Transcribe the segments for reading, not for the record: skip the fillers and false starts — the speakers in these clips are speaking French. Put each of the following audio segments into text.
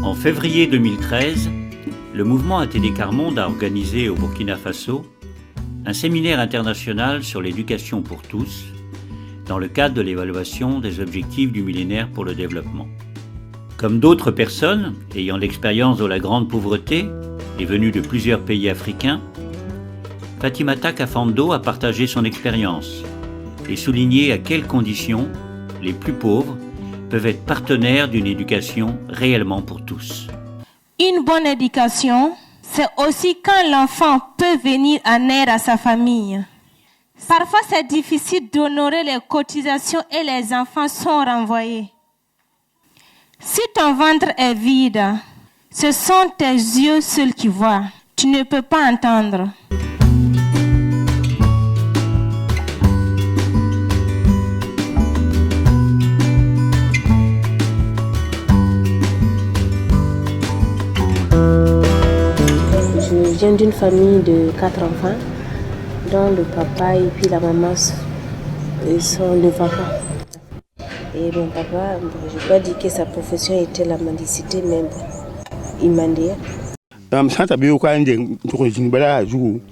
En février 2013, le mouvement ATD Quart Monde a organisé au Burkina Faso un séminaire international sur l'éducation pour tous dans le cadre de l'évaluation des objectifs du millénaire pour le développement. Comme d'autres personnes ayant l'expérience de la grande pauvreté et venues de plusieurs pays africains, Fatimata Kafando a partagé son expérience et souligné à quelles conditions les plus pauvres peuvent être partenaires d'une éducation réellement pour tous. Une bonne éducation, c'est aussi quand l'enfant peut venir en aide à sa famille. Parfois, c'est difficile d'honorer les cotisations et les enfants sont renvoyés. Si ton ventre est vide, ce sont tes yeux seuls qui voient. Tu ne peux pas entendre. Je viens d'une famille de 4 enfants, dont le papa et puis la maman sont 9 enfants. Et mon papa, je ne vais pas dire que sa profession était la mendicité, mais il mendiait. Je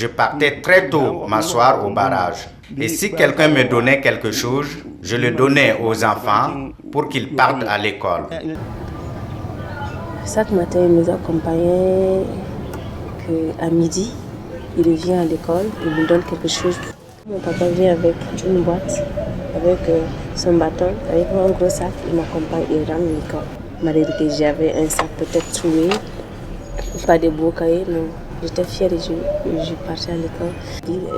partais très tôt m'asseoir au barrage. Et si quelqu'un me donnait quelque chose, je le donnais aux enfants pour qu'ils partent à l'école. Chaque matin, il nous accompagnait. À midi, il vient à l'école, il me donne quelque chose. Mon papa vient avec une boîte, avec son bâton, avec un gros sac, il m'accompagne et rentre à l'école. Malgré que j'avais un sac peut-être troué, pas de beaux cahiers, non. J'étais fière et je partais à l'école.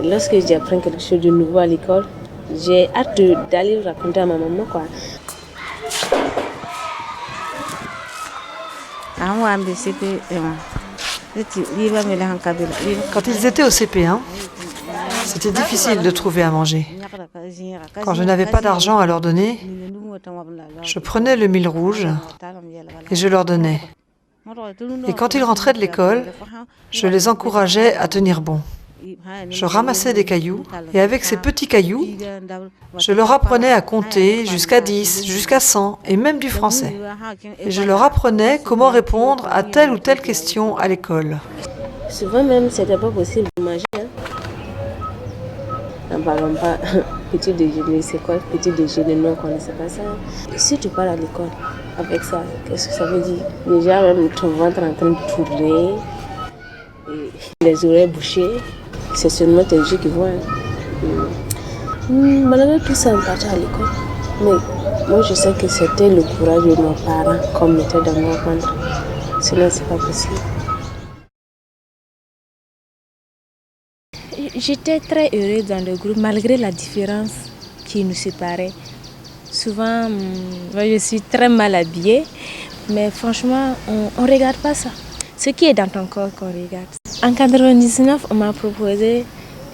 Lorsque j'apprends quelque chose de nouveau à l'école, j'ai hâte d'aller raconter à ma maman, quoi. Quand ils étaient au CP1, c'était difficile de trouver à manger. Quand je n'avais pas d'argent à leur donner, je prenais le mil rouge et je leur donnais. Et quand ils rentraient de l'école, je les encourageais à tenir bon. Je ramassais des cailloux et avec ces petits cailloux, je leur apprenais à compter jusqu'à 10, jusqu'à 100 et même du français. Et je leur apprenais comment répondre à telle ou telle question à l'école. Souvent même, c'était pas possible de manger. N'en parlons pas. Petit déjeuner, c'est quoi petit déjeuner? Non, on ne connaissait pas ça. Si tu pars à l'école avec ça, qu'est-ce que ça veut dire? Déjà, même ton ventre en train de tourner, et les oreilles bouchées, c'est seulement tes yeux qui voient. Malgré tout ça, on partait à l'école. Mais moi, je sais que c'était le courage de nos parents qu'on mettait dans mon ventre. Sinon, c'est pas possible. J'étais très heureuse dans le groupe, malgré la différence qui nous séparait. Souvent, je suis très mal habillée, mais franchement, on ne regarde pas ça. Ce qui est dans ton corps qu'on regarde. En 1999, on m'a proposé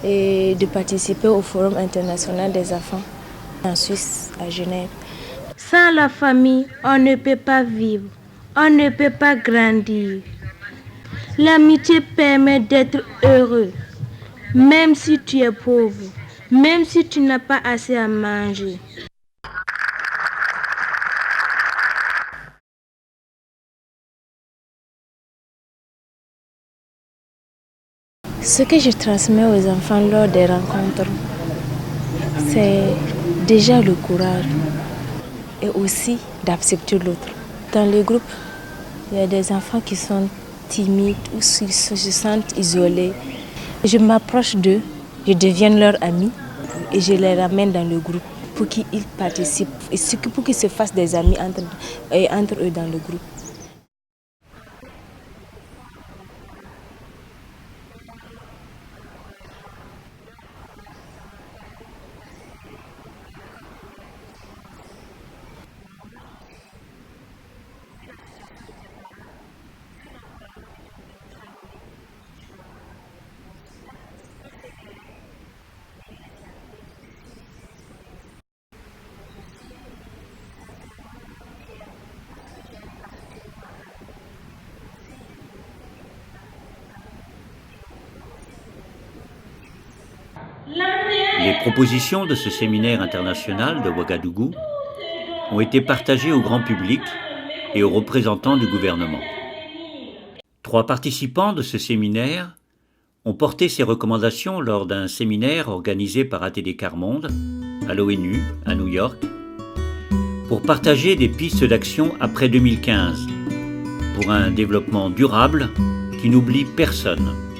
de participer au Forum international des enfants en Suisse, à Genève. Sans la famille, on ne peut pas vivre, on ne peut pas grandir. L'amitié permet d'être heureux, même si tu es pauvre, même si tu n'as pas assez à manger. Ce que je transmets aux enfants lors des rencontres, c'est déjà le courage et aussi d'accepter l'autre. Dans le groupe, il y a des enfants qui sont timides ou qui se sentent isolés. Je m'approche d'eux, je deviens leur ami et je les ramène dans le groupe pour qu'ils participent et pour qu'ils se fassent des amis entre eux dans le groupe. Les propositions de ce séminaire international de Ouagadougou ont été partagées au grand public et aux représentants du gouvernement. 3 participants de ce séminaire ont porté ces recommandations lors d'un séminaire organisé par ATD Quart Monde à l'ONU, à New York, pour partager des pistes d'action après 2015 pour un développement durable qui n'oublie personne.